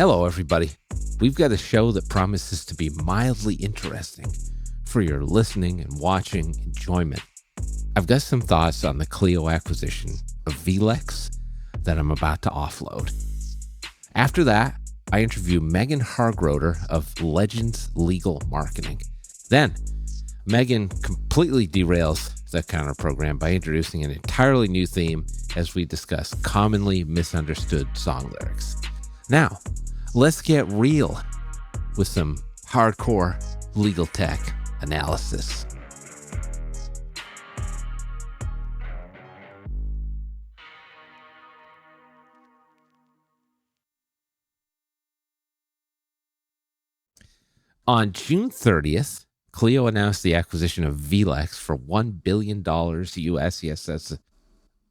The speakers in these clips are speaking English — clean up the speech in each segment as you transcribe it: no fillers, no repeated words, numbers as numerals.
Hello, everybody. We've got a show that promises to be mildly interesting for your listening and watching enjoyment. I've got some thoughts on the Clio acquisition of vLex that I'm about to offload. After that, I interview Megan Hargroder of Legends Legal Marketing. Then, Megan completely derails the counter program by introducing an entirely new theme as we discuss commonly misunderstood song lyrics. Now, let's get real with some hardcore legal tech analysis. On June 30th, Clio announced the acquisition of vLex for $1 billion US. Yes, that's a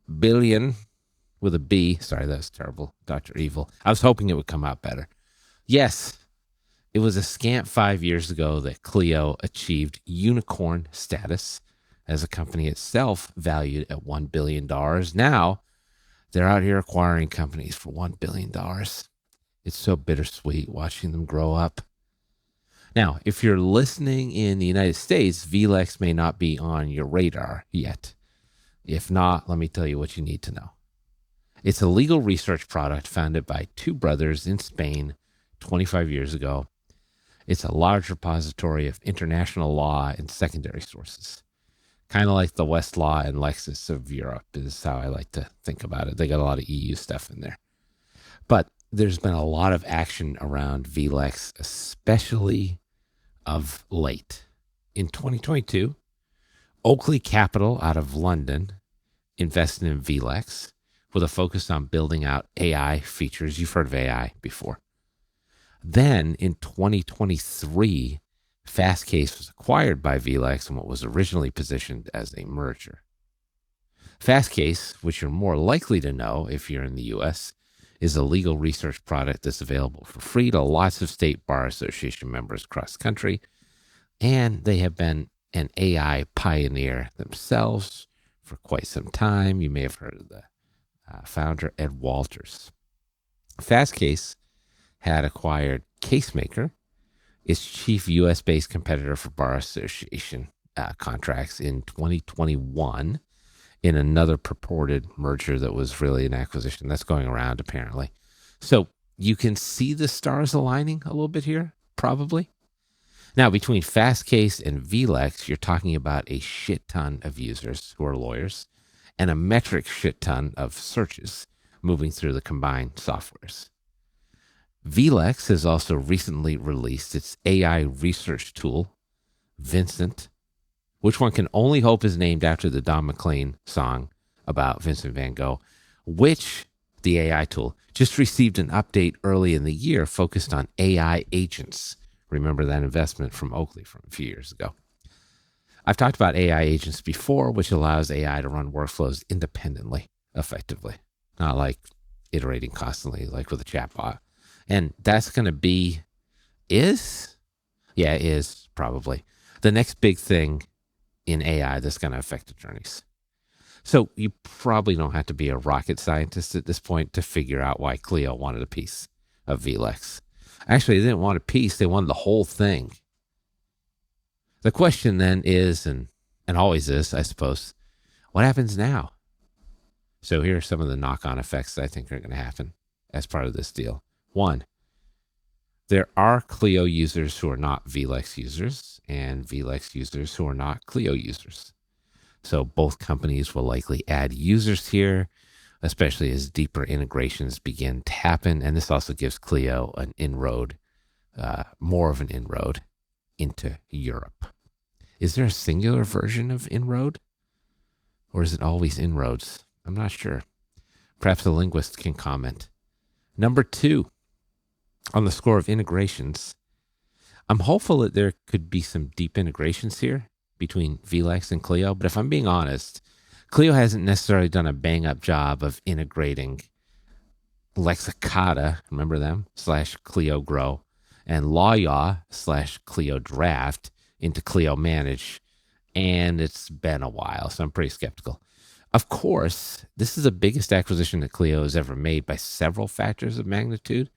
billion with a B. Sorry, that was terrible. Dr. Evil. I was hoping it would come out better. Yes, it was a scant 5 years ago that Clio achieved unicorn status as a company itself valued at $1 billion. Now, they're out here acquiring companies for $1 billion. It's so bittersweet watching them grow up. Now, if you're listening in the United States, vLex may not be on your radar yet. If not, let me tell you what you need to know. It's a legal research product founded by two brothers in Spain 25 years ago. It's a large repository of international law and secondary sources. Kind of like the Westlaw and Lexis of Europe is how I like to think about it. They got a lot of EU stuff in there. But there's been a lot of action around vLex, especially of late. In 2022, Oakley Capital out of London invested in vLex with a focus on building out AI features. You've heard of AI before. Then in 2023, Fastcase was acquired by vLex in what was originally positioned as a merger. Fastcase, which you're more likely to know if you're in the US, is a legal research product that's available for free to lots of state bar association members across the country. And they have been an AI pioneer themselves for quite some time. You may have heard of the founder, Ed Walters. Fastcase had acquired Casemaker, its chief US-based competitor for bar association contracts in 2021, in another purported merger that was really an acquisition that's going around apparently. So you can see the stars aligning a little bit here, probably. Now, between Fastcase and vLex, you're talking about a shit ton of users who are lawyers and a metric shit ton of searches moving through the combined softwares. vLex has also recently released its AI research tool, Vincent, which one can only hope is named after the Don McLean song about Vincent van Gogh, which the AI tool just received an update early in the year focused on AI agents. Remember that investment from Oakley from a few years ago. I've talked about AI agents before, which allows AI to run workflows independently, effectively, not like iterating constantly like with a chatbot. And that's going to be, is probably the next big thing in AI that's going to affect attorneys. So you probably don't have to be a rocket scientist at this point to figure out why Clio wanted a piece of vLex. Actually, they didn't want a piece. They wanted the whole thing. The question then is, and always is, I suppose, what happens now? So here are some of the knock-on effects that I think are going to happen as part of this deal. One, there are Clio users who are not vLex users and vLex users who are not Clio users. So both companies will likely add users here, especially as deeper integrations begin to happen. And this also gives Clio an inroad, more of an inroad into Europe. Is there a singular version of inroad? Or is it always inroads? I'm not sure. Perhaps a linguist can comment. Number two, on the score of integrations, I'm hopeful that there could be some deep integrations here between vLex and Clio. But if I'm being honest, Clio hasn't necessarily done a bang-up job of integrating Lexicata, remember them, /Clio Grow, and LawYaw /Clio Draft into Clio Manage. And it's been a while, so I'm pretty skeptical. Of course, this is the biggest acquisition that Clio has ever made by several factors of magnitude.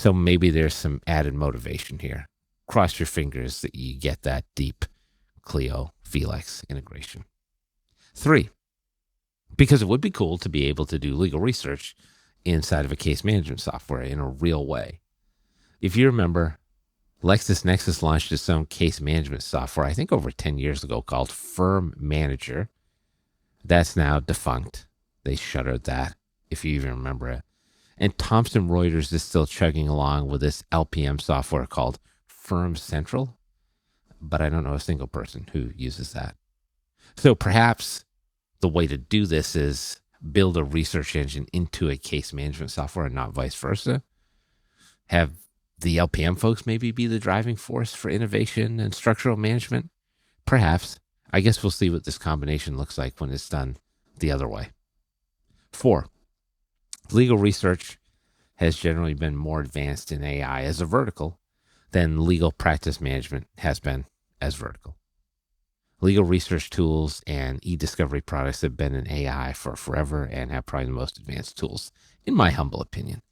So maybe there's some added motivation here. Cross your fingers that you get that deep Clio vLex integration. 3, because it would be cool to be able to do legal research inside of a case management software in a real way. If you remember, LexisNexis launched its own case management software, I think over 10 years ago, called Firm Manager. That's now defunct. They shuttered that, if you even remember it. And Thomson Reuters is still chugging along with this LPM software called Firm Central, but I don't know a single person who uses that. So perhaps the way to do this is build a research engine into a case management software and not vice versa. Have the LPM folks maybe be the driving force for innovation and structural management? Perhaps. I guess we'll see what this combination looks like when it's done the other way. 4, legal research has generally been more advanced in AI as a vertical than legal practice management has been as vertical. Legal research tools and e-discovery products have been in AI for forever and have probably the most advanced tools, in my humble opinion.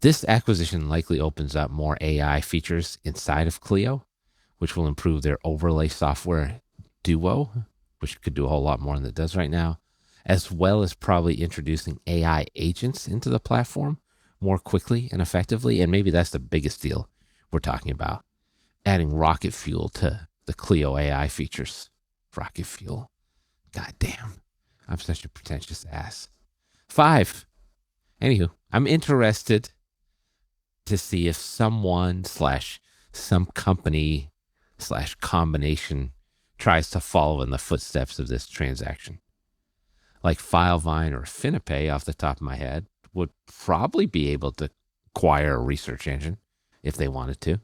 This acquisition likely opens up more AI features inside of Clio, which will improve their overlay software Duo, which could do a whole lot more than it does right now, as well as probably introducing AI agents into the platform more quickly and effectively. And maybe that's the biggest deal we're talking about, adding rocket fuel to the Clio AI features. Rocket fuel. God damn. I'm such a pretentious ass. 5. Anywho, I'm interested to see if someone / some company / combination tries to follow in the footsteps of this transaction. Like Filevine or Finipay, off the top of my head, would probably be able to acquire a research engine if they wanted to,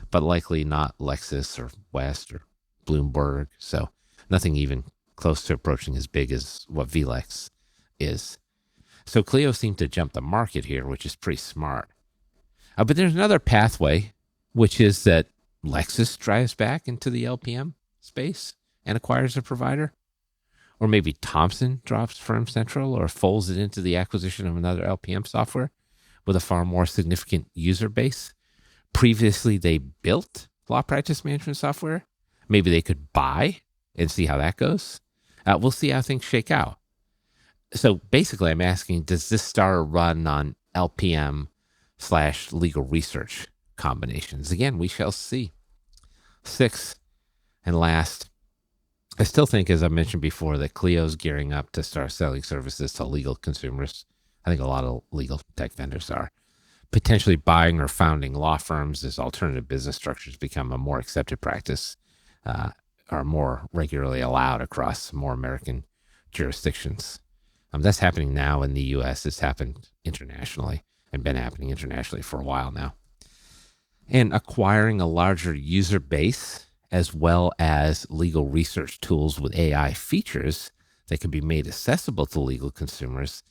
but likely not Lexis or West or Bloomberg. So nothing even close to approaching as big as what vLex is. So Clio seemed to jump the market here, which is pretty smart. But there's another pathway, which is that Lexis drives back into the LPM space and acquires a provider. Or maybe Thomson drops Firm Central or folds it into the acquisition of another LPM software with a far more significant user base. Previously, they built law practice management software. Maybe they could buy and see how that goes. We'll see how things shake out. So basically, I'm asking, does this start a run on LPM / legal research combinations? Again, we shall see. 6, and last, I still think, as I mentioned before, that Clio's gearing up to start selling services to legal consumers. I think a lot of legal tech vendors are potentially buying or founding law firms as alternative business structures become a more accepted practice, are more regularly allowed across more American jurisdictions. That's happening now in the U.S. It's happened internationally and been happening internationally for a while now. And acquiring a larger user base as well as legal research tools with AI features that can be made accessible to legal consumers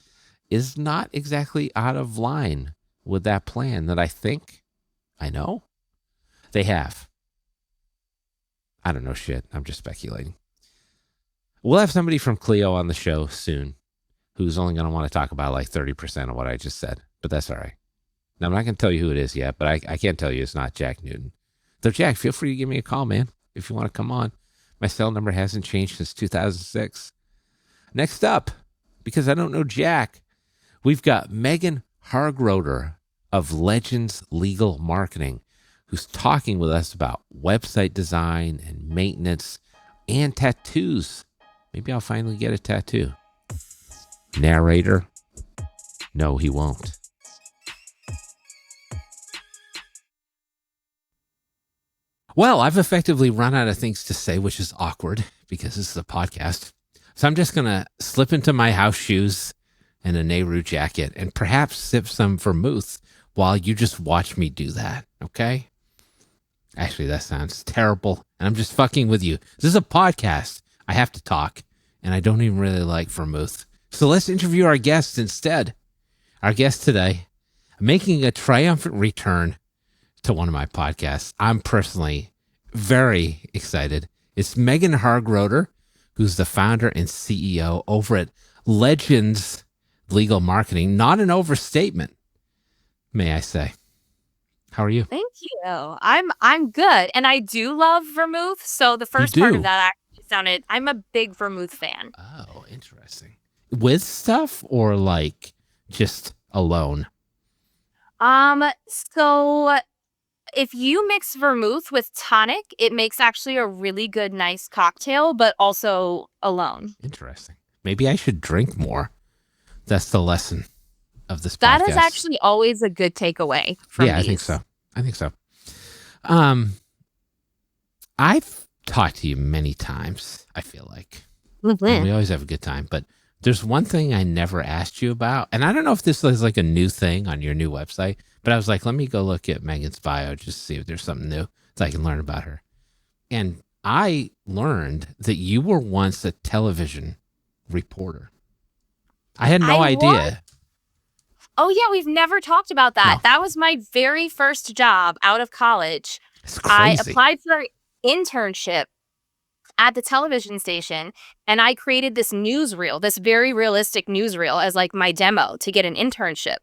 is not exactly out of line with that plan that I know they have. I don't know shit. I'm just speculating. We'll have somebody from Clio on the show soon who's only going to want to talk about like 30% of what I just said, but that's all right. Now, I'm not going to tell you who it is yet, but I can't tell you it's not Jack Newton. Though, Jack, feel free to give me a call, man, if you want to come on. My cell number hasn't changed since 2006. Next up, because I don't know Jack, we've got Megan Hargroder of Legends Legal Marketing, who's talking with us about website design and maintenance and tattoos. Maybe I'll finally get a tattoo. Narrator? No, he won't. Well, I've effectively run out of things to say, which is awkward because this is a podcast. So I'm just going to slip into my house shoes and a Nehru jacket and perhaps sip some vermouth while you just watch me do that, okay? Actually, that sounds terrible, and I'm just fucking with you. This is a podcast. I have to talk, and I don't even really like vermouth. So let's interview our guest instead. Our guest today, making a triumphant return to one of my podcasts. I'm personally very excited. It's Megan Hargroder, who's the founder and CEO over at Legends Legal Marketing. Not an overstatement, may I say. How are you? Thank you. I'm good. And I do love vermouth. So the You first part of do? that actually sounded I'm a big vermouth fan. Oh, interesting. With stuff or like just alone? So if you mix vermouth with tonic, it makes actually a really good, nice cocktail, but also alone. Interesting. Maybe I should drink more. That's the lesson of this That is podcast. actually always a good takeaway from Yeah, I think these. so. I think so. Um, I've talked to you many times, I feel like, and we Mhm. always have a good time, but there's one thing I never asked you about. And I don't know if this is like a new thing on your new website, but I was like, let me go look at Megan's bio just to see if there's something new that I can learn about her. And I learned that you were once a television reporter. I had no I was. idea. Oh yeah, we've never talked about that. No, That was my very first job out of college. it's I crazy. applied for an internship at the television station and I created this newsreel, this very realistic newsreel as like my demo to get an internship.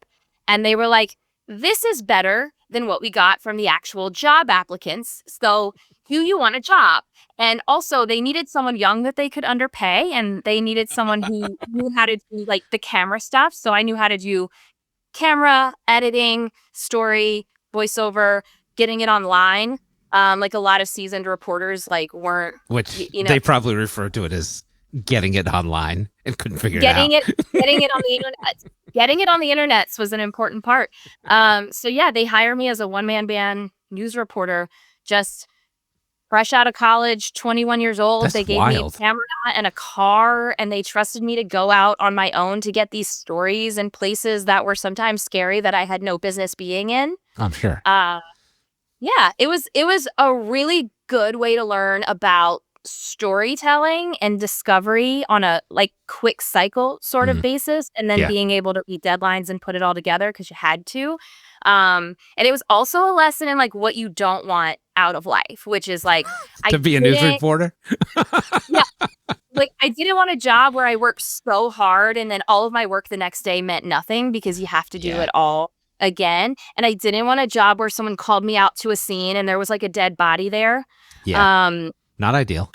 And they were like, this is better than what we got from the actual job applicants. So, do you want a job? And also, they needed someone young that they could underpay, and they needed someone who knew how to do like the camera stuff. So, I knew how to do camera, editing, story, voiceover, getting it online. Like a lot of seasoned reporters like weren't Which you know they probably refer to it as getting it online and couldn't figure it getting out. it getting it on the internet. Getting it on the internet was an important part. So yeah, they hire me as a one-man band news reporter, just fresh out of college, 21 years old. They That's gave me a wild. camera and a car, and they trusted me to go out on my own to get these stories in places that were sometimes scary that I had no business being in. I'm sure. Uh, yeah, it was a really good way to learn about storytelling and discovery on a like quick cycle sort of Mm, basis, and then yeah. being able to meet deadlines and put it all together because you had to. And it was also a lesson in like what you don't want out of life, which is like To I be a news didn't reporter? yeah, like I didn't want a job where I worked so hard and then all of my work the next day meant nothing because you have to do Yeah. it all again. And I didn't want a job where someone called me out to a scene and there was like a dead body there. Yeah. Um, Not ideal.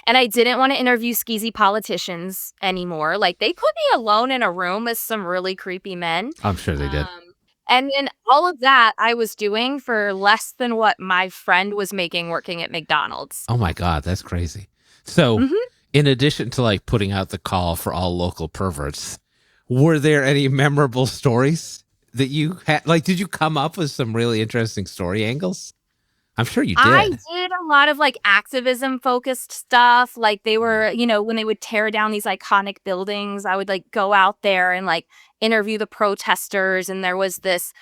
and I didn't want to interview skeezy politicians anymore. Like they put me alone in a room with some really creepy men. I'm sure they did. And then all of that I was doing for less than what my friend was making working at McDonald's. Oh my God, that's crazy. So, Mhm. in addition to like putting out the call for all local perverts, were there any memorable stories that you had? Like, did you come up with some really interesting story angles? I'm sure you I did. did a lot of, like, activism-focused stuff, like, they were when they would tear down these iconic buildings, I would, like, go out there and, like, interview the protesters, and there was this,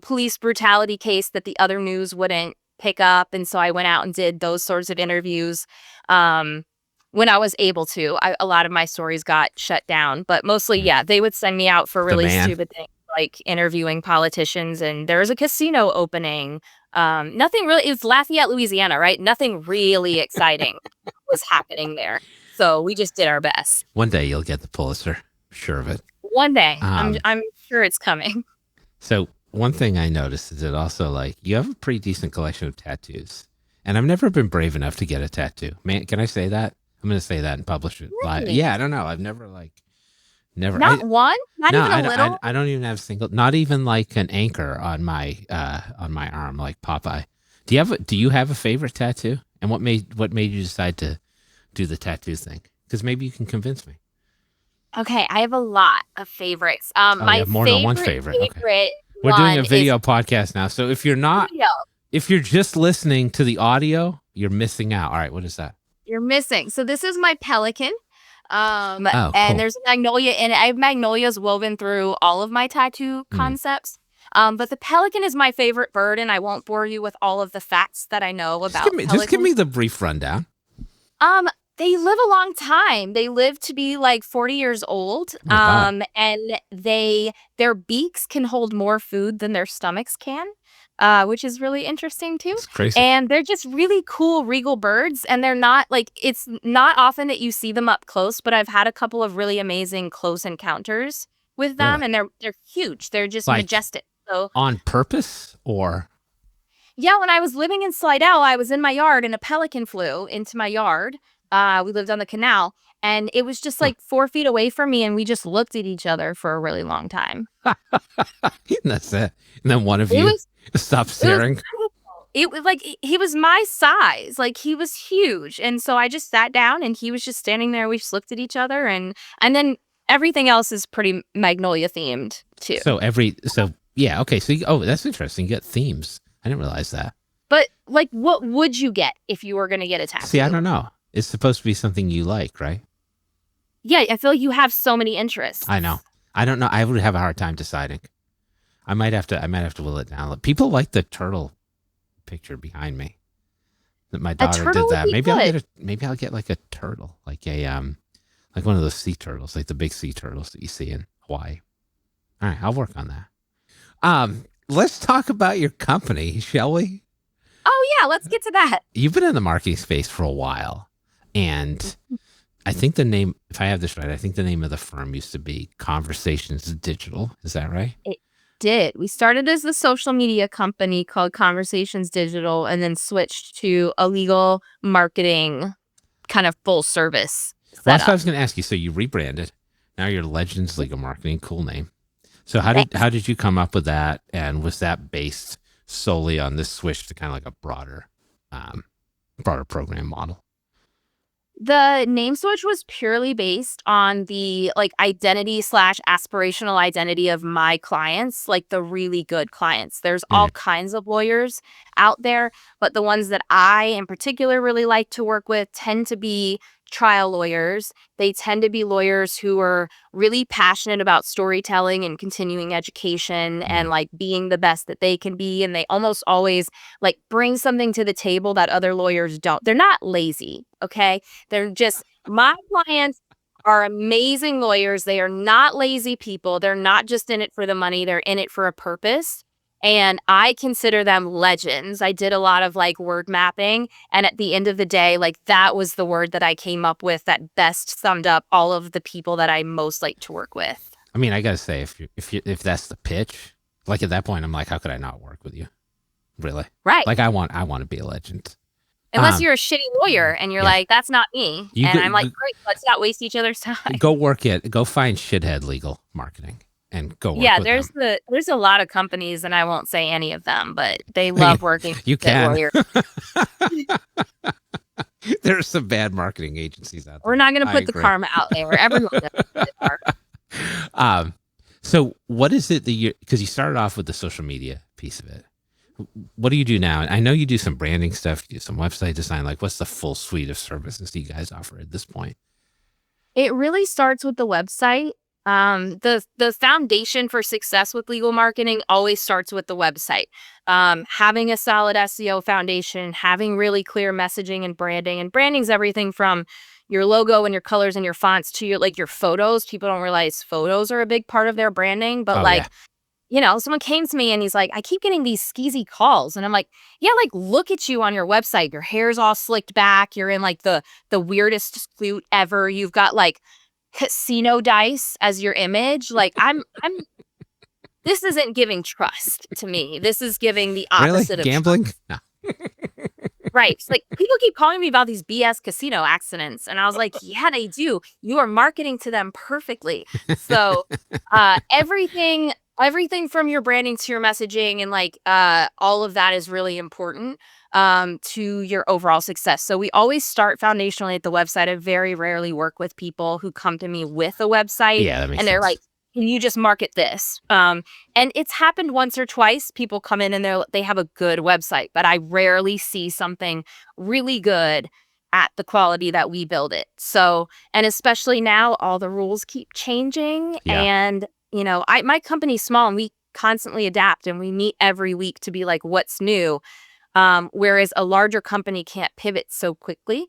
police brutality case that the other news wouldn't pick up, and so I went out and did those sorts of interviews, um, when I was able to. A lot of my stories got shut down, but mostly, Mm. yeah, they would send me out for The really man. stupid things, like interviewing politicians, and there was a casino opening. Nothing really it was Lafayette, Louisiana, right? Nothing really exciting was happening there. So we just did our best. One day you'll get the Pulitzer. Sure of it. One day, I'm Um, I'm sure it's coming. so one thing I noticed is that also like you have a pretty decent collection of tattoos. And I've never been brave enough to get a tattoo. Man, can I say that? I'm gonna say that and publish it. Really? Yeah, I don't know. I've never like never. Not one? Not No, even a little? I don't even have single. Not even like an anchor on my arm like Popeye. Do you have a favorite tattoo? And what made you decide to do the tattoo thing? Because maybe you can convince me. Okay, I have a lot of favorites. Oh, you My have more than one favorite favorite. Okay, favorite we're doing a one is video podcast now, so Clio. if you're just listening to the audio, you're missing out. All right, what is that? You're missing. So this is my pelican. Oh, And cool. there's a magnolia in it. I have magnolias woven through all of my tattoo Mm. concepts. But the pelican is my favorite bird, and I won't bore you with all of the facts that I know about Just give pelicans. me the brief rundown. Um, they live a long time. They live to be like 40 years old. Oh my God, And their beaks can hold more food than their stomachs can, which is really interesting too. it's crazy. And they're just really cool, regal birds. And they're not like it's not often that you see them up close, but I've had a couple of really amazing close encounters with them, Really, and they're huge. They're just like majestic. So On purpose or? yeah, when I was living in Slidell, I was in my yard and a pelican flew into my yard. We lived on the canal and it was just Huh. like 4 feet away from me and we just looked at each other for a really long time. That's it. And then one of It you was stopped it was staring. it was like he was my size, like he was huge. And so I just sat down and he was just standing there. We just looked at each other and then everything else is pretty Magnolia themed too. So yeah, okay. So that's interesting. You get themes. I didn't realize that. But like what would you get if you were gonna get a See, I tattoo? don't know. It's supposed to be something you like, right? Yeah, I feel like you have so many interests. I know. I don't know. I would have a hard time deciding. I might have to will it down. People like the turtle picture behind me. That my A daughter did turtle would that. be good. Maybe I'll get like a turtle, like one of those sea turtles, like the big sea turtles that you see in Hawaii. All right, I'll work on that. Let's talk about your company, shall we? Oh yeah, let's get to that. You've been in the marketing space for a while, and I think the name, if I have this right, I think the name of the firm used to be Conversations Digital. Is that right? It did. We started as a social media company called Conversations Digital and then switched to a legal marketing kind of full service Well, that's what I setup. was going to ask you. So you rebranded. Now you're Legends Legal Marketing. Cool name. So Thanks. how did you come up with that? And was that based solely on this switch to kind of like a broader program model? The name switch was purely based on the like identity slash aspirational identity of my clients, like the really good clients. There's all Mm, kinds of lawyers out there, but the ones that I in particular really like to work with tend to be trial lawyers. They tend to be lawyers who are really passionate about storytelling and continuing education and mm. like being the best that they can be. And they almost always like bring something to the table that other lawyers don't. They're not lazy. Okay. They're just my clients are amazing lawyers. They are not lazy people. They're not just in it for the money. They're in it for a purpose. And I consider them legends. I did a lot of like word mapping. And at the end of the day, like that was the word that I came up with that best summed up all of the people that I most like to work with. I mean, I gotta say, if that's the pitch, like at that point, I'm like, how could I not work with you? Really? Right. Like I want to be a legend. Unless you're a shitty lawyer and you're Yeah. like, that's not me. You And go, I'm like, great, let's not waste each other's time. go go find shithead legal marketing and go work Yeah, with them. there's a lot of companies, and I won't say any of them, but they love working You with can. lawyers. There's some bad marketing agencies out there. We're not going to I put the agree. karma out there. Everyone knows it are. So what is it that because you started off with the social media piece of it. What do you do now? I know you do some branding stuff, you do some website design. Like, what's the full suite of services you guys offer at this point? It really starts with the website. The foundation for success with legal marketing always starts with the website. Having a solid SEO foundation, having really clear messaging and branding's everything from your logo and your colors and your fonts to your photos. People don't realize photos are a big part of their branding, but Oh yeah. someone came to me and he's like, I keep getting these skeezy calls. And I'm like, yeah, like look at you on your website. Your hair's all slicked back. You're in like the weirdest suit ever. You've got like casino dice as your image. Like this isn't giving trust to me. This is giving the Really? opposite of Gambling? trust. No. Right. It's like people keep calling me about these BS casino accidents. And I was like, yeah, they do. You are marketing to them perfectly. So everything from your branding to your messaging and like all of that is really important to your overall success. So we always start foundationally at the website. I very rarely work with people who come to me with a website Yeah, that makes and they're sense. like, can you just market this? And it's happened once or twice. People come in and they have a good website, but I rarely see something really good at the quality that we build it. So, and especially now, all the rules keep changing. Yeah. And, my company's small and we constantly adapt and we meet every week to be like, what's new? Whereas a larger company can't pivot so quickly.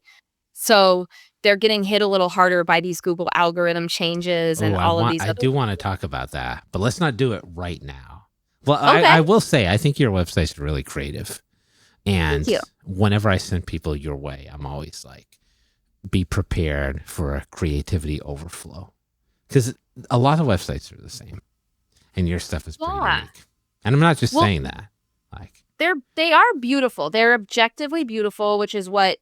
So they're getting hit a little harder by these Google algorithm changes and all of these I other. do want to talk about that, but let's not do it right now. Well, Okay. I will say, I think your website's really creative. And Thank you. whenever I send people your way, I'm always like, be prepared for a creativity overflow. Because a lot of websites are the same. And your stuff is pretty Yeah. unique. And I'm not just Well, saying that. Like, they are beautiful. They're objectively beautiful, which is what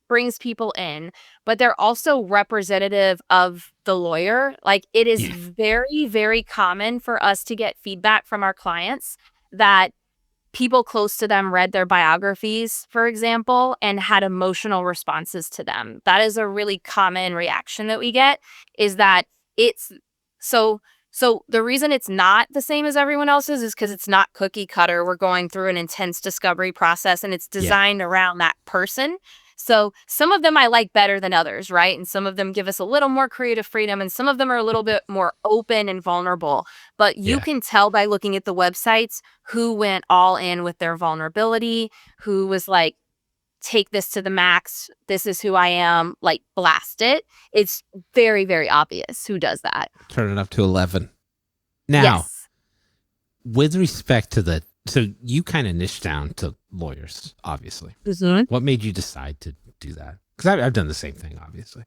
brings people in, but they're also representative of the lawyer. Like, it is yeah, very, very common for us to get feedback from our clients that people close to them read their biographies, for example, and had emotional responses to them. That is a really common reaction that we get, is that it's so the reason it's not the same as everyone else's is because it's not cookie cutter. We're going through an intense discovery process and it's yeah, designed around that person. So some of them I like better than others, right? And some of them give us a little more creative freedom and some of them are a little bit more open and vulnerable. But you yeah. can tell by looking at the websites who went all in with their vulnerability, who was like, take this to the max. This is who I am. Like, blast it. It's very, very obvious who does that. Turn it up to 11. Now, Yes. with respect to so you kind of niche down to lawyers, obviously. Mhm. What made you decide to do that? Because I've done the same thing, obviously.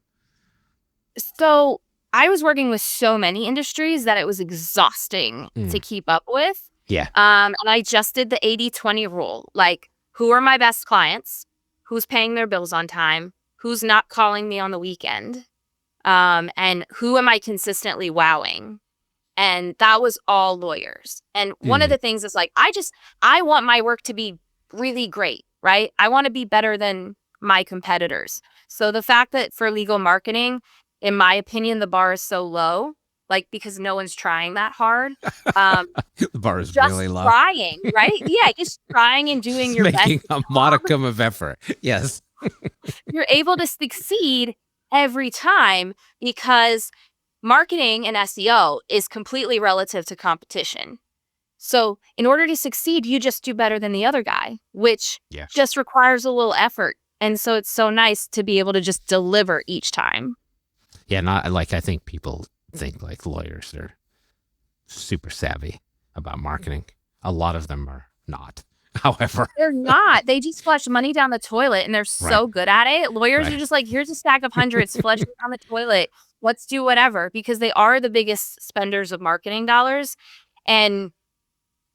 So I was working with so many industries that it was exhausting to keep up with. Yeah. And I just did the 80-20 rule. Like, who are my best clients? Who's paying their bills on time? Who's not calling me on the weekend? And who am I consistently wowing? And that was all lawyers. And one of the things is like, I want my work to be really great, right? I want to be better than my competitors. So the fact that for legal marketing, in my opinion, the bar is so low, like, because no one's trying that hard. Um, The bar is just really low. trying, right? Yeah, just trying and doing Just your best making a modicum of effort. Yes. you're able to succeed every time because marketing and SEO is completely relative to competition. So in order to succeed, you just do better than the other guy, which Yeah. just requires a little effort. And so it's so nice to be able to just deliver each time. Yeah. Not like, I think people think like lawyers are super savvy about marketing. A lot of them are not. However, They're not. They just flush money down the toilet and they're so good at it. Lawyers are just like, here's a stack of hundreds, flush it down the toilet. Let's do whatever, because they are the biggest spenders of marketing dollars. And,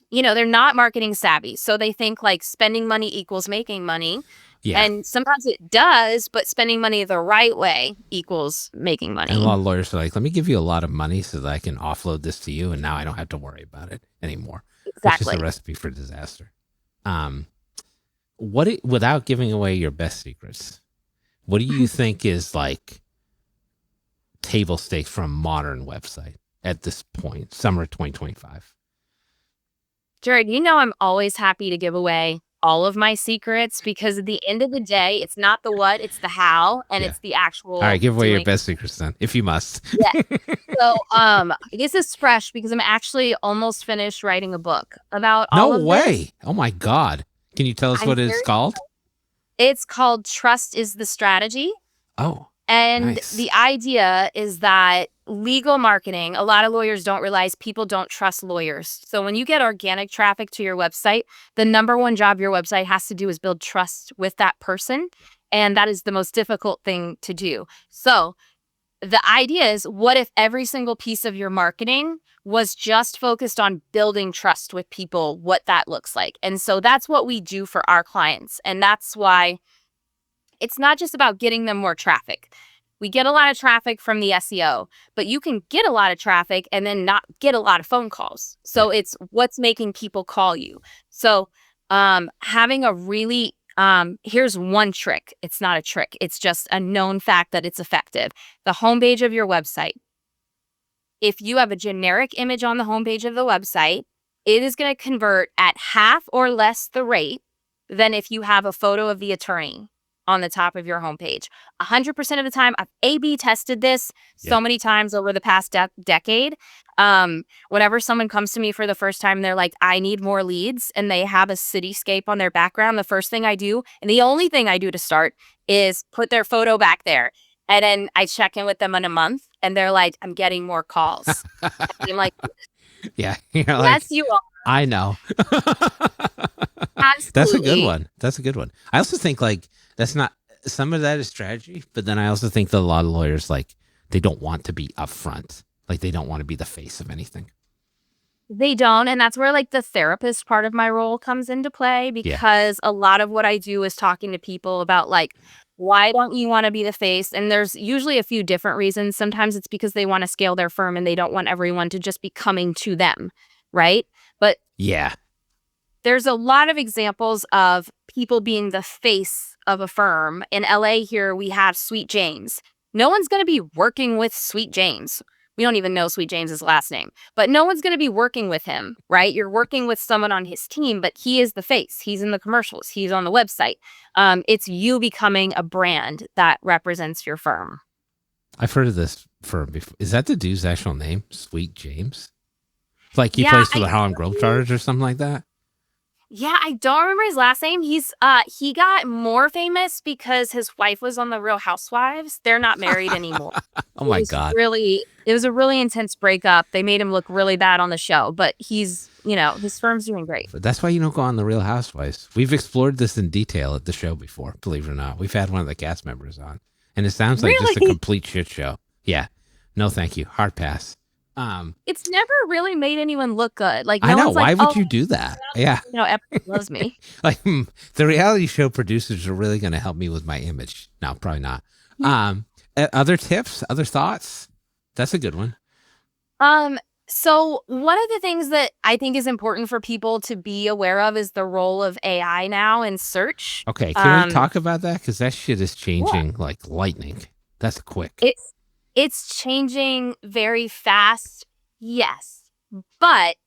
you know, they're not marketing savvy. So they think like spending money equals making money. yeah. And sometimes it does, but spending money the right way equals making money. And a lot of lawyers are like, let me give you a lot of money so that I can offload this to you. And now I don't have to worry about it anymore. Exactly. Which is a recipe for disaster. Without giving away your best secrets, what do you think is like table stakes for a modern website at this point, summer 2025? Jared, you know I'm always happy to give away all of my secrets because at the end of the day, it's not the what, it's the how, and it's the actual. All right, give away your doing. best secrets then, if you must. Yeah. So, I guess it's fresh because I'm actually almost finished writing a book about all of No way. this. Oh my God. Can you tell us what it's called? It's called Trust is the Strategy. Oh, And nice. the idea is that legal marketing, a lot of lawyers don't realize people don't trust lawyers. So when you get organic traffic to your website, the number one job your website has to do is build trust with that person. And that is the most difficult thing to do. So the idea is, what if every single piece of your marketing was just focused on building trust with people, what that looks like? And so that's what we do for our clients. And that's why it's not just about getting them more traffic. We get a lot of traffic from the SEO, but you can get a lot of traffic and then not get a lot of phone calls. So it's what's making people call you. So having a really, here's one trick. It's not a trick. It's just a known fact that it's effective. The homepage of your website. If you have a generic image on the homepage of the website, it is going to convert at half or less the rate than if you have a photo of the attorney on the top of your homepage. 100% of the time, I've A/B tested this so many times over the past decade. Whenever someone comes to me for the first time, they're like, I need more leads, and they have a cityscape on their background. The first thing I do, and the only thing I do to start, is put their photo back there. And then I check in with them in a month, and they're like, I'm getting more calls. I'm like, yeah, you're like, yes, you are. I know. Absolutely. That's a good one. That's a good one. I also think like that's not, some of that is strategy, but then I also think that a lot of lawyers, like, they don't want to be upfront. Like, they don't want to be the face of anything. They don't, and that's where, like, the therapist part of my role comes into play, Yeah. because a lot of what I do is talking to people about, like, why don't you wanna be the face? And there's usually a few different reasons. Sometimes it's because they wanna scale their firm and they don't want everyone to just be coming to them, right? But Yeah. there's a lot of examples of people being the face of a firm. In LA here, we have Sweet James. No one's going to be working with Sweet James. We don't even know Sweet James's last name, but no one's going to be working with him, right? You're working with someone on his team, but he is the face. He's in the commercials. He's on the website. It's you becoming a brand that represents your firm. I've heard of this firm before. Is that the dude's actual name? Sweet James? Like he Yeah, plays for the Harlem Globetrotters or something like that? Yeah, I don't remember his last name. He got more famous because his wife was on The Real Housewives. They're not married anymore. Oh my God. It was a really intense breakup. They made him look really bad on the show, but his firm's doing great. But that's why you don't go on The Real Housewives. We've explored this in detail at the show before, believe it or not. We've had one of the cast members on, and it sounds like just a Really? complete shit show. Yeah. No, thank you. Hard pass. It's never really made anyone look good. Like, I no know. one's like, Why would "Oh, you do that? Yeah. everyone loves me." Like the reality show producers are really going to help me with my image. No, probably not. Other tips, other thoughts? That's a good one. So one of the things that I think is important for people to be aware of is the role of AI now in search. Okay. Can we Um, talk about that? Because that shit is yeah. changing like lightning. That's quick. It's changing very fast, yes, but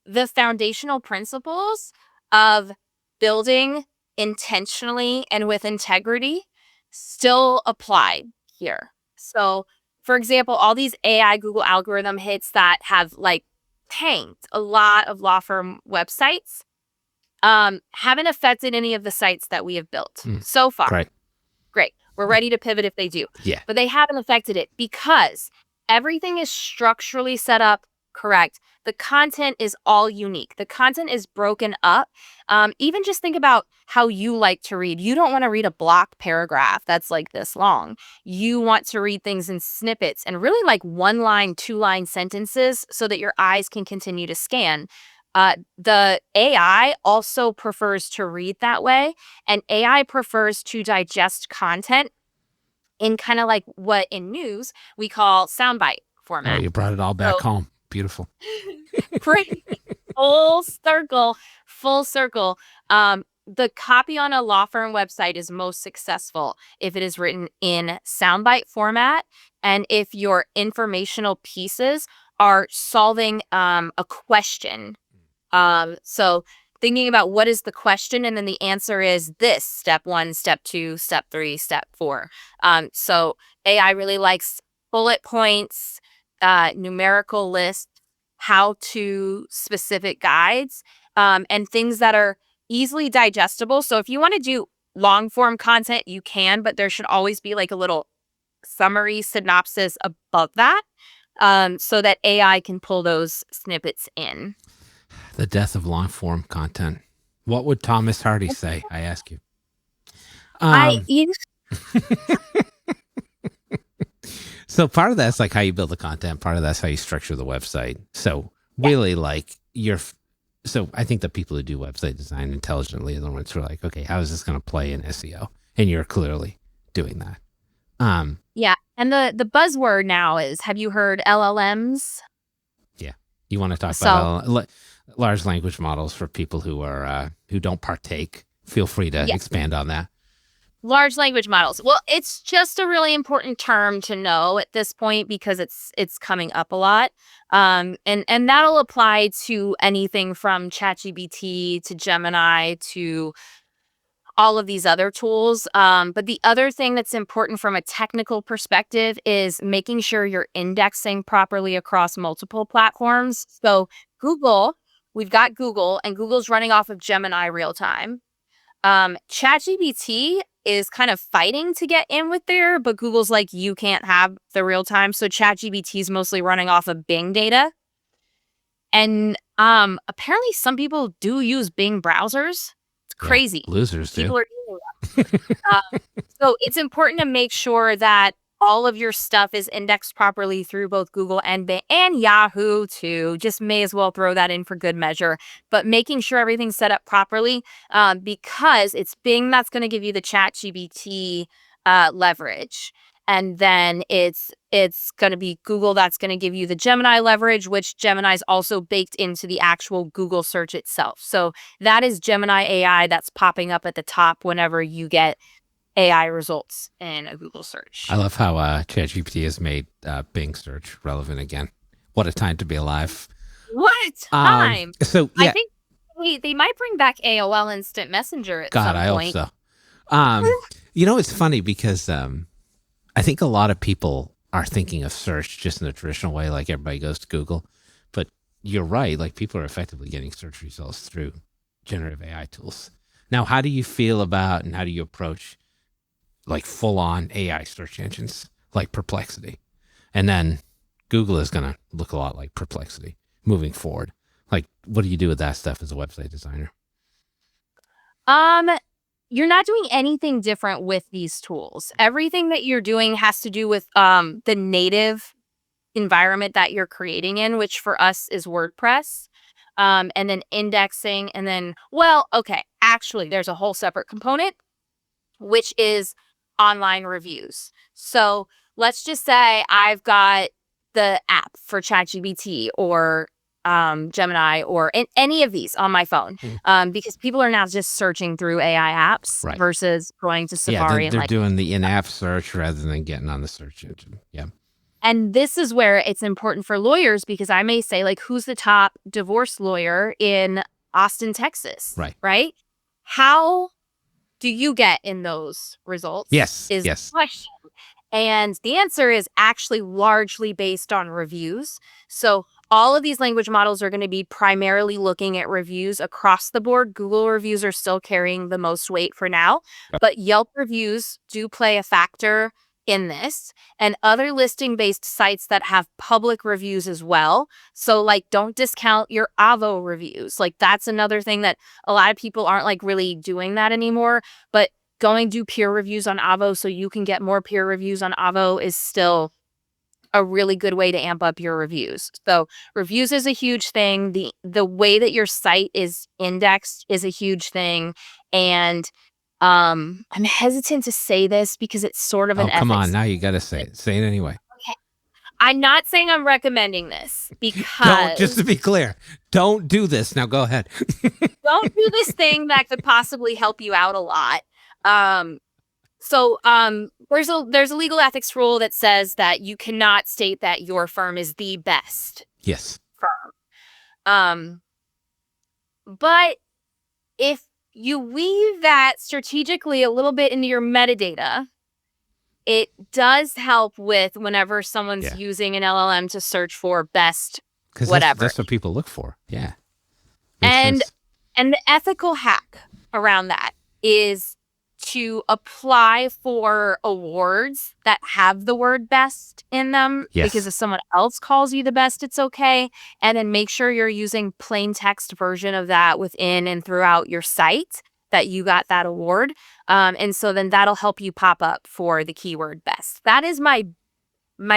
the foundational principles of building intentionally and with integrity still apply here. So, for example, all these AI Google algorithm hits that have like tanked a lot of law firm websites haven't affected any of the sites that we have built so far. Right. Great. We're ready to pivot if they do. Yeah. But they haven't affected it because everything is structurally set up correct. The content is all unique. The content is broken up. Even just think about how you like to read. You don't want to read a block paragraph that's like this long. You want to read things in snippets and really like 1-line, 2-line sentences so that your eyes can continue to scan. The AI also prefers to read that way, and AI prefers to digest content in kind of like what in news we call soundbite Oh, format. you brought it all back So home. Beautiful. pretty full circle, full circle. The copy on a law firm website is most successful if it is written in soundbite format and if your informational pieces are solving a question. So thinking about what is the question, and then the answer is this: step 1, step 2, step 3, step 4. So AI really likes bullet points, numerical lists, how to specific guides, and things that are easily digestible. So if you want to do long form content, you can, but there should always be like a little summary synopsis above that, so that AI can pull those snippets in. The death of long form content. What would Thomas Hardy say? I ask you. So part of that's like how you build the content. Part of that's how you structure the website. So really like so I think the people who do website design intelligently are the ones who are like, okay, how is this going to play in SEO? And you're clearly doing that. Yeah. And the buzzword now is, have you heard LLMs? Yeah. You want to talk about large language models for people who are who don't partake. Feel free to expand on that. Large language models. Well, it's just a really important term to know at this point because it's coming up a lot. And that'll apply to anything from ChatGPT to Gemini to all of these other tools. But the other thing that's important from a technical perspective is making sure you're indexing properly across multiple platforms. So we've got Google, and Google's running off of Gemini real time. ChatGPT is kind of fighting to get in with there, but Google's like, you can't have the real time. So ChatGPT is mostly running off of Bing data. And apparently some people do use Bing browsers. It's crazy. Yeah, losers People do. are doing that. So it's important to make sure that all of your stuff is indexed properly through both Google and and Yahoo too. Just may as well throw that in for good measure. But making sure everything's set up properly, because it's Bing that's going to give you the ChatGPT leverage, and then it's going to be Google that's going to give you the Gemini leverage, which Gemini is also baked into the actual Google search itself. So that is Gemini AI that's popping up at the top whenever you get AI results in a Google search. I love how ChatGPT has made Bing search relevant again. What a time to be alive. What time? So yeah, I think they might bring back AOL Instant Messenger at God, some I point. hope so. You know, it's funny because I think a lot of people are thinking of search just in the traditional way, like everybody goes to Google. But you're right, like people are effectively getting search results through generative AI tools. Now, how do you feel about and how do you approach like full-on AI search engines like Perplexity? And then Google is going to look a lot like Perplexity moving forward. Like, what do you do with that stuff as a website designer? You're not doing anything different with these tools. Everything that you're doing has to do with the native environment that you're creating in, which for us is WordPress. And then indexing, and then, well, okay, actually, there's a whole separate component, which is online reviews. So let's just say I've got the app for ChatGPT or Gemini or any of these on my phone, because people are now just searching through AI apps Right. versus going to Yeah, Safari and they're like. doing the in-app search rather than getting on the search engine. Yeah. And this is where it's important for lawyers, because I may say, like, who's the top divorce lawyer in Austin, Texas? Right. Right? How do you get in those results? Yes. Is the Yes. question. And the answer is actually largely based on reviews. So all of these language models are going to be primarily looking at reviews across the board. Google reviews are still carrying the most weight for now, but Yelp reviews do play a factor in this, and other listing-based sites that have public reviews as well. So like, don't discount your Avo reviews. Like, that's another thing that a lot of people aren't like really doing that anymore, but going do peer reviews on Avo so you can get more peer reviews on Avo is still a really good way to amp up your reviews. So reviews is a huge thing. The way that your site is indexed is a huge thing. And I'm hesitant to say this because it's sort of an come ethics. on. Now you got to say it. Say it anyway. Okay. I'm not saying I'm recommending this because Don't, just to be clear, don't do this. Now go ahead. don't do this thing that could possibly help you out a lot. So there's a legal ethics rule that says that you cannot state that your firm is the best Yes. firm. But if you weave that strategically a little bit into your metadata, it does help with whenever someone's using an LLM to search for best whatever. That's what people look for. Yeah. And the ethical hack around that is to apply for awards that have the word best in them. Yes. Because if someone else calls you the best, it's okay. And then make sure you're using plain text version of that within and throughout your site that you got that award. And so then that'll help you pop up for the keyword best. That is my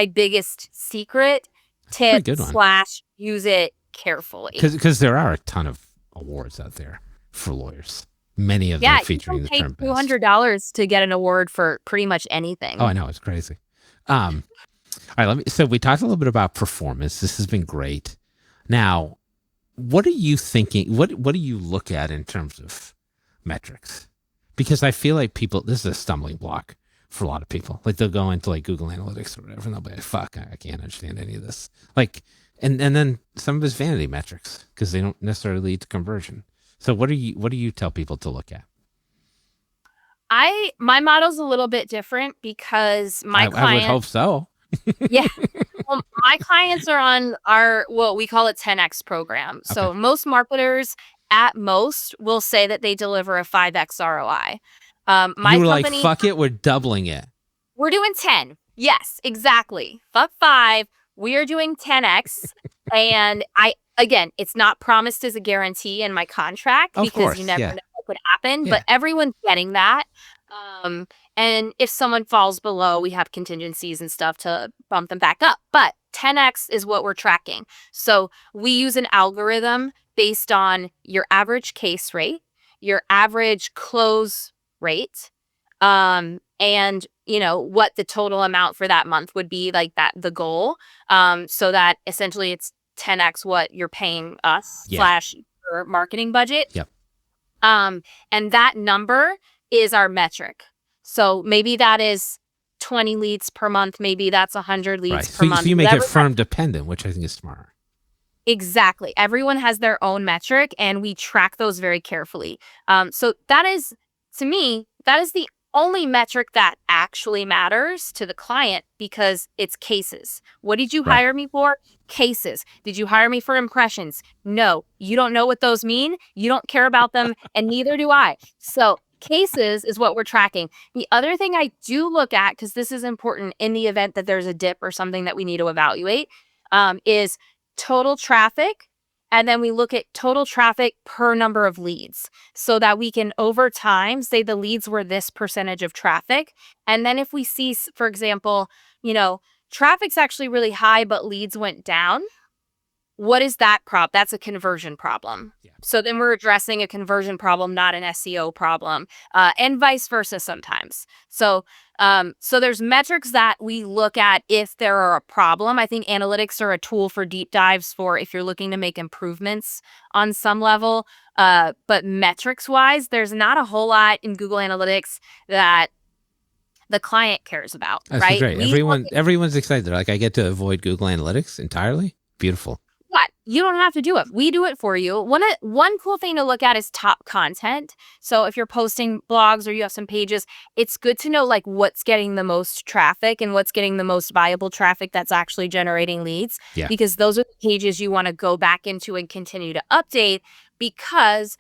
biggest secret tip / use it carefully. Because there are a ton of awards out there for lawyers. Many of them featuring the term best. $200 to get an award for pretty much anything. Oh, I know. It's crazy. All right. So we talked a little bit about performance. This has been great. Now, what are you thinking? What do you look at in terms of metrics? Because I feel like this is a stumbling block for a lot of people. Like they'll go into like Google Analytics or whatever, and they'll be like, fuck, I can't understand any of this. Like, and then some of his vanity metrics, because they don't necessarily lead to conversion. So what do you tell people to look at? My model's a little bit different because my clients, I would hope so. Yeah. Well, my clients are on we call it 10X program. Okay. So most marketers at most will say that they deliver a 5X ROI. My you were company, like, fuck it, we're doubling it. We're doing 10. Yes, exactly. Fuck 5. We are doing 10X. And again, it's not promised as a guarantee in my contract because you never know what could happen, but everyone's getting that. And if someone falls below, we have contingencies and stuff to bump them back up. But 10x is what we're tracking. So we use an algorithm based on your average case rate, your average close rate, and what the total amount for that month would be, like that the goal. So that essentially it's 10x what you're paying us Yeah. / your marketing budget. Yep. And that number is our metric. So maybe that is 20 leads per month. Maybe that's 100 leads Right. per So month. you make it Whatever firm dependent, which I think is smart. Exactly. Everyone has their own metric, and we track those very carefully. So that is, to me, that is the only metric that actually matters to the client because it's cases. What did you Right. hire me for? Cases. Did you hire me for impressions? No. You don't know what those mean. You don't care about them, and neither do I. So cases is what we're tracking. The other thing I do look at, because this is important in the event that there's a dip or something that we need to evaluate, is total traffic. And then we look at total traffic per number of leads so that we can, over time, say the leads were this percentage of traffic. And then if we see, for example, traffic's actually really high, but leads went down. What is that problem? That's a conversion problem. Yeah. So then we're addressing a conversion problem, not an SEO problem, and vice versa sometimes. So there's metrics that we look at if there are a problem. I think analytics are a tool for deep dives for if you're looking to make improvements on some level. But metrics wise, there's not a whole lot in Google Analytics that the client cares about, That's right? great. Everyone's excited. Like, I get to avoid Google Analytics entirely. Beautiful. What? You don't have to do it. We do it for you. One cool thing to look at is top content. So if you're posting blogs or you have some pages, it's good to know like what's getting the most traffic and what's getting the most viable traffic that's actually generating leads. Yeah. Because those are the pages you want to go back into and continue to update, because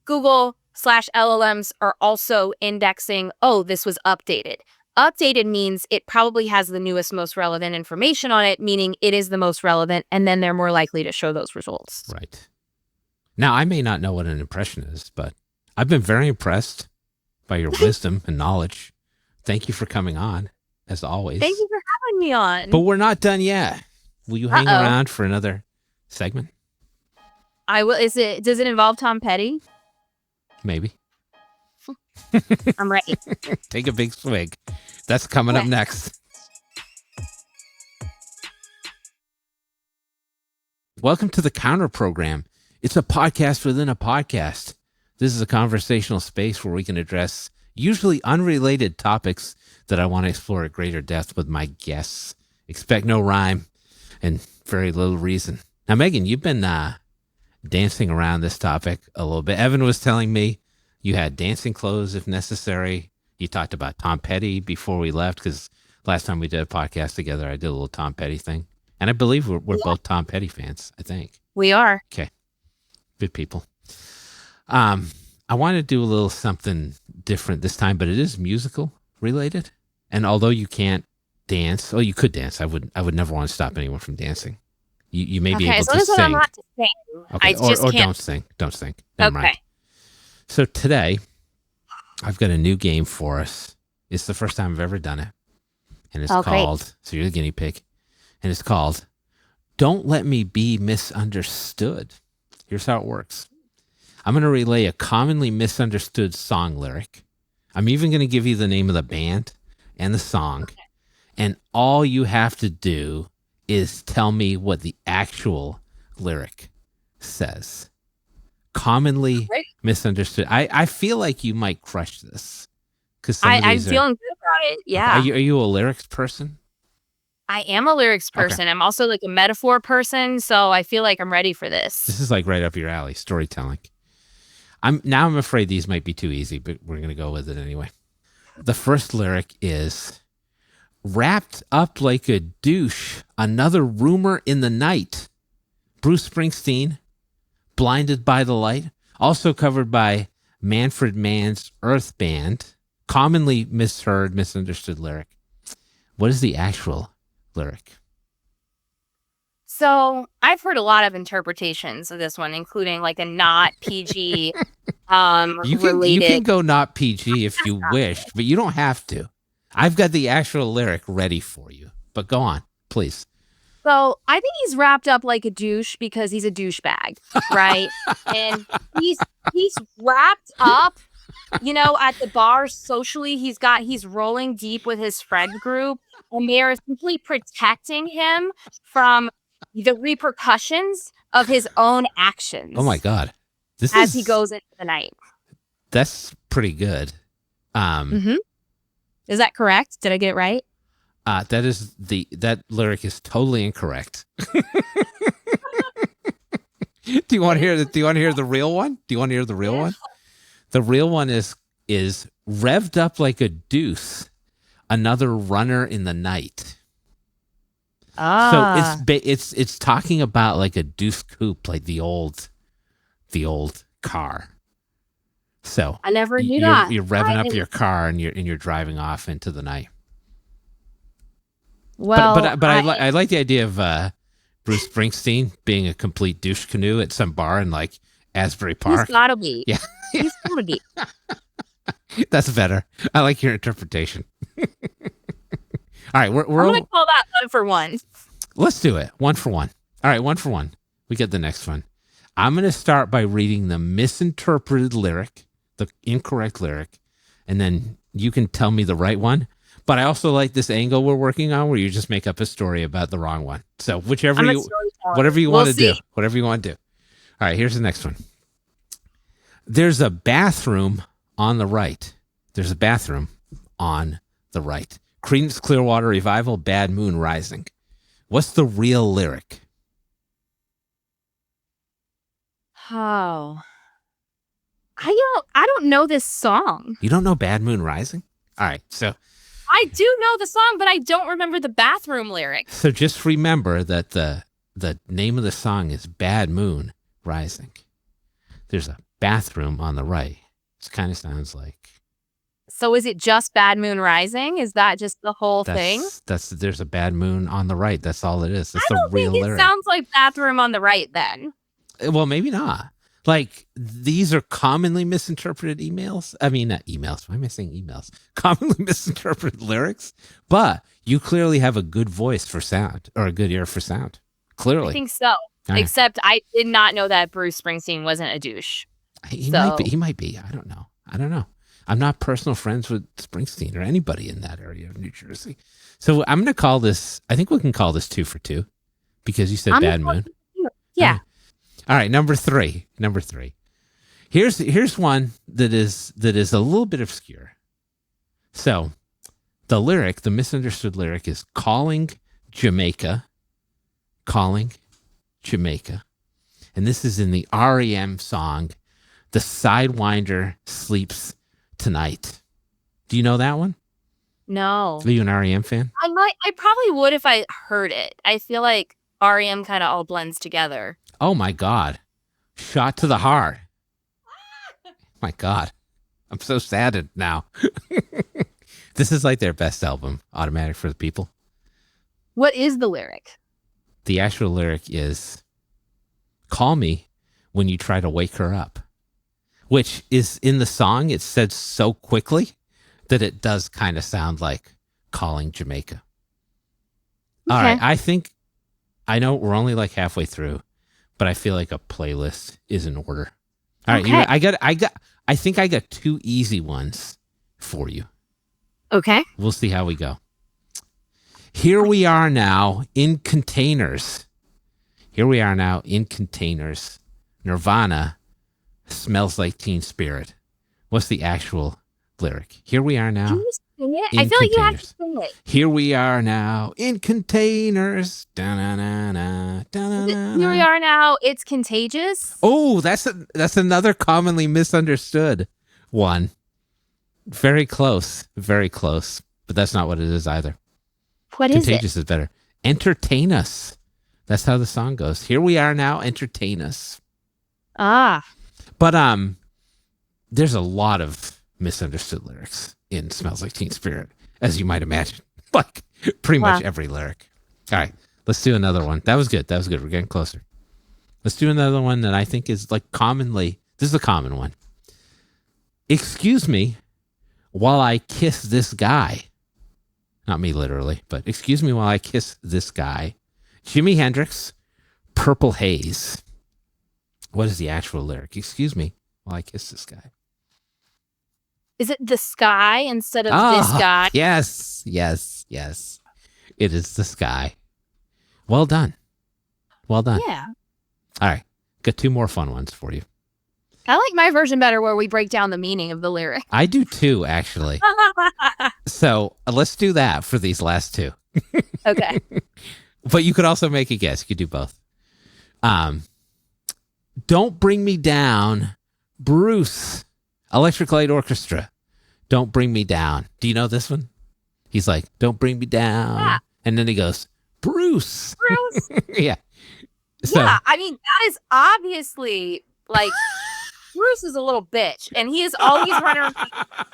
Google/LLMs are also indexing, oh, this was updated. Updated means it probably has the newest, most relevant information on it, meaning it is the most relevant, and then they're more likely to show those results. Right. Now, I may not know what an impression is, but I've been very impressed by your wisdom and knowledge. Thank you for coming on, as always. Thank you for having me on. But we're not done yet. Will you hang around for another segment? I will. Does it involve Tom Petty? Maybe. I'm ready. Take a big swig. That's coming up next. Welcome to the Counter Program. It's a podcast within a podcast. This is a conversational space where we can address usually unrelated topics that I want to explore at greater depth with my guests. Expect no rhyme and very little reason. Now, Megan, you've been dancing around this topic a little bit. Evan was telling me you had dancing clothes if necessary. You talked about Tom Petty before we left, because last time we did a podcast together, I did a little Tom Petty thing. And I believe we're both Tom Petty fans, I think. We are. Okay. Good people. I want to do a little something different this time, but it is musical related. And although you can't dance, you could dance. I would never want to stop anyone from dancing. You may be able to sing. I'm not to sing. Okay. I just can't. Don't sing. Don't sing. Never mind. So today, I've got a new game for us. It's the first time I've ever done it. And it's called, so you're the guinea pig, and it's called Don't Let Me Be Misunderstood. Here's how it works. I'm going to relay a commonly misunderstood song lyric. I'm even going to give you the name of the band and the song. Okay. And all you have to do is tell me what the actual lyric says. Commonly misunderstood. I feel like you might crush this, because I'm feeling good about it. Yeah. Okay. Are you a lyrics person? I am a lyrics person. Okay. I'm also like a metaphor person, so I feel like I'm ready for this. This is like right up your alley, storytelling. I'm afraid these might be too easy, but we're going to go with it anyway. The first lyric is, wrapped up like a douche, another rumor in the night. Bruce Springsteen, Blinded by the Light, also covered by Manfred Mann's Earth Band. Commonly misheard, misunderstood lyric. What is the actual lyric? So I've heard a lot of interpretations of this one, including like a not PG You can related. go not PG if you wish, but you don't have to. I've got the actual lyric ready for you, but go on, please. So I think he's wrapped up like a douche because he's a douchebag, right? And he's wrapped up, at the bar socially. He's rolling deep with his friend group, and they are simply protecting him from the repercussions of his own actions. Oh my God, as he goes into the night. That's pretty good. Is that correct? Did I get it right? That lyric is totally incorrect. Do you want to hear the real one? Do you want to hear the real one? The real one is revved up like a deuce, another runner in the night. So it's talking about like a deuce coupe, like the old car. So I never knew that. You're revving up your car and you're driving off into the night. Well, but I like the idea of Bruce Springsteen being a complete douche canoe at some bar in like Asbury Park. He's gotta be. Yeah, he's gotta be. That's better. I like your interpretation. All right, we're I'm gonna call that 1 for 1. Let's do it. 1 for 1. All right, 1 for 1. We get the next one. I'm gonna start by reading the misinterpreted lyric, the incorrect lyric, and then you can tell me the right one. But I also like this angle we're working on where you just make up a story about the wrong one. So whatever you want to do. Whatever you want to do. All right, here's the next one. There's a bathroom on the right. There's a bathroom on the right. Creedence Clearwater Revival, Bad Moon Rising. What's the real lyric? Oh. I don't know this song. You don't know Bad Moon Rising? All right, so I do know the song, but I don't remember the bathroom lyric. So just remember that the name of the song is Bad Moon Rising. There's a bathroom on the right. It kind of sounds like. So is it just Bad Moon Rising? Is that just the whole thing? There's a bad moon on the right. That's all it is. That's I don't the real think lyric. It sounds like bathroom on the right then. Well, maybe not. Like, these are commonly misinterpreted emails. I mean, not emails. Why am I saying emails? Commonly misinterpreted lyrics. But you clearly have a good voice for sound, or a good ear for sound. Clearly. I think so. Right. Except I did not know that Bruce Springsteen wasn't a douche. He might be. I don't know. I'm not personal friends with Springsteen or anybody in that area of New Jersey. So I'm going to call this, I think we can call this 2 for 2 because you said Bad Moon. Yeah. All right, number three. Here's one that is a little bit obscure. So, the misunderstood lyric is calling Jamaica, and this is in the REM song, "The Sidewinder Sleeps Tonight." Do you know that one? No. Are you an REM fan? I probably would if I heard it. I feel like REM kind of all blends together. Oh my God. Shot to the heart. My God. I'm so saddened now. This is like their best album, Automatic for the People. What is the lyric? The actual lyric is, call me when you try to wake her up, which is in the song. It's said so quickly that it does kind of sound like calling Jamaica. Okay. All right. I know we're only like halfway through, but I feel like a playlist is in order. All right, okay. I think I got 2 easy ones for you. Okay. We'll see how we go. Here we are now in containers. Nirvana, Smells Like Teen Spirit. What's the actual lyric? Here we are now. Can you sing it? I feel like you have to sing it. Here we are now in containers. Da-na-na-na, da-na-na-na. Here we are now. It's contagious. Oh, that's another commonly misunderstood one. Very close, but that's not what it is either. What is it? Contagious is better. Entertain us. That's how the song goes. Here we are now. Entertain us. Ah. But there's a lot of misunderstood lyrics in Smells Like Teen Spirit, as you might imagine. Like pretty much every lyric. All right, Let's do another one. That was good. We're getting closer. Let's do another one that I think is like commonly. This is a common one. Excuse me while I kiss this guy. Not me literally, but excuse me while I kiss this guy. Jimi Hendrix, Purple Haze. What is the actual lyric? Excuse me while I kiss this guy. Is it the sky instead of this guy? Yes. It is the sky. Well done. Yeah. All right. Got two more fun ones for you. I like my version better where we break down the meaning of the lyric. I do too, actually. So let's do that for these last two. Okay. But you could also make a guess. You could do both. Don't Bring Me Down, Bruce, Electric Light Orchestra. Don't Bring Me Down. Do you know this one? He's like, don't bring me down. Yeah. And then he goes, Bruce. Yeah. So, yeah, I mean, that is obviously like Bruce is a little bitch, and he is always running around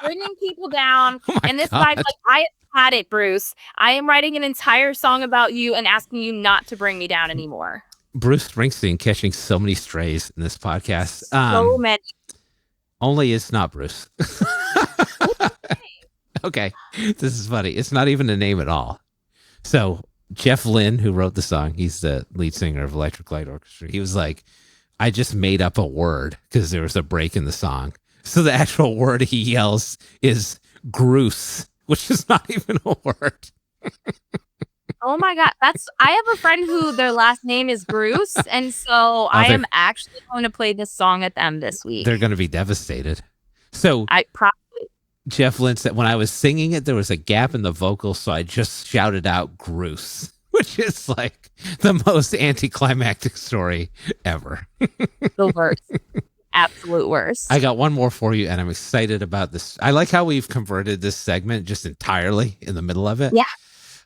bringing people down. And this guy's like, I have had it, Bruce. I am writing an entire song about you and asking you not to bring me down anymore. Bruce Springsteen catching so many strays in this podcast. So many. Only it's not Bruce. Okay, this is funny. It's not even a name at all. So Jeff Lynne, who wrote the song, he's the lead singer of Electric Light Orchestra. He was like, I just made up a word because there was a break in the song. So the actual word he yells is Groose, which is not even a word. Oh my God. I have a friend who their last name is Bruce. And so I am actually going to play this song at them this week. They're going to be devastated. So I probably. Jeff Lynne said, when I was singing it, there was a gap in the vocals. So I just shouted out Groose, which is like the most anticlimactic story ever. The worst. Absolute worst. I got one more for you, and I'm excited about this. I like how we've converted this segment just entirely in the middle of it. Yeah.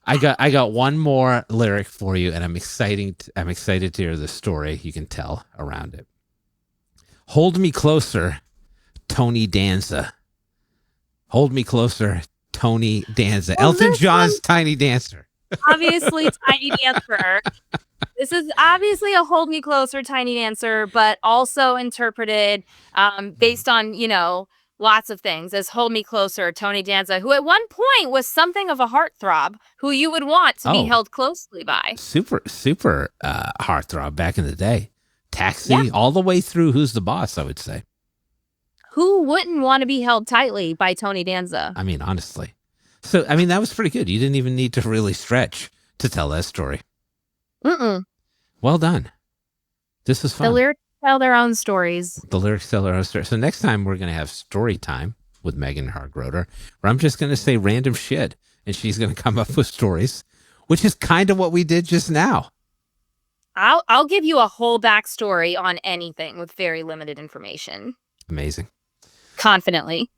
I got one more lyric for you, and I'm excited to hear the story you can tell around it. Hold me closer, Tony Danza. Hold me closer, Tony Danza. Well, Elton John's Tiny Dancer. Obviously, Tiny Dancer. This is obviously a Hold Me Closer, Tiny Dancer, but also interpreted based on, lots of things as Hold Me Closer, Tony Danza, who at one point was something of a heartthrob who you would want to be held closely by. Super heartthrob back in the day. Taxi, all the way through Who's the Boss, I would say. Who wouldn't want to be held tightly by Tony Danza? I mean, honestly. So, I mean, that was pretty good. You didn't even need to really stretch to tell that story. Well done. This was fun. The lyrics tell their own stories. So next time we're going to have story time with Megan Hargroder, where I'm just going to say random shit, and she's going to come up with stories, which is kind of what we did just now. I'll give you a whole backstory on anything with very limited information. Amazing. Confidently.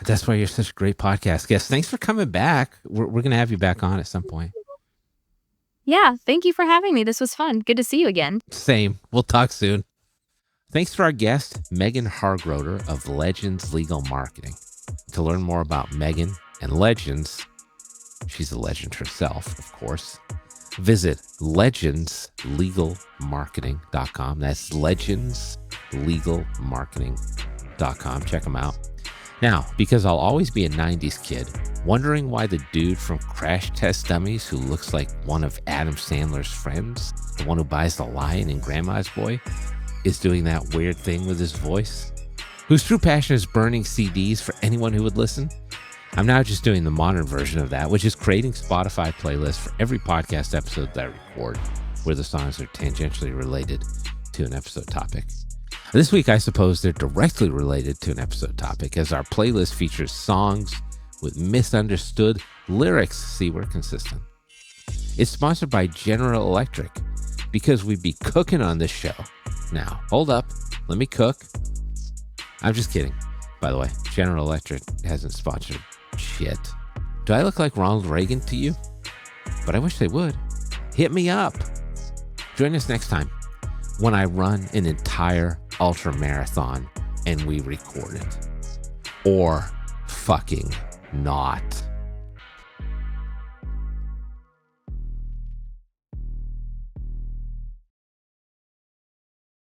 That's why you're such a great podcast guest. Thanks for coming back. We're going to have you back on at some point. Yeah, thank you for having me. This was fun. Good to see you again. Same. We'll talk soon. Thanks to our guest, Megan Hargroder of Legends Legal Marketing. To learn more about Megan and Legends, she's a legend herself, of course, visit legendslegalmarketing.com. That's legendslegalmarketing.com. Check them out. Now, because I'll always be a 90s kid, wondering why the dude from Crash Test Dummies who looks like one of Adam Sandler's friends, the one who buys the lion in Grandma's Boy, is doing that weird thing with his voice, whose true passion is burning CDs for anyone who would listen. I'm now just doing the modern version of that, which is creating Spotify playlists for every podcast episode that I record, where the songs are tangentially related to an episode topic. This week, I suppose they're directly related to an episode topic, as our playlist features songs with misunderstood lyrics. See, we're consistent. It's sponsored by General Electric, because we'd be cooking on this show. Now, hold up. Let me cook. I'm just kidding. By the way, General Electric hasn't sponsored shit. Do I look like Ronald Reagan to you? But I wish they would. Hit me up. Join us next time when I run an entire ultra marathon and we record it. Or fucking not.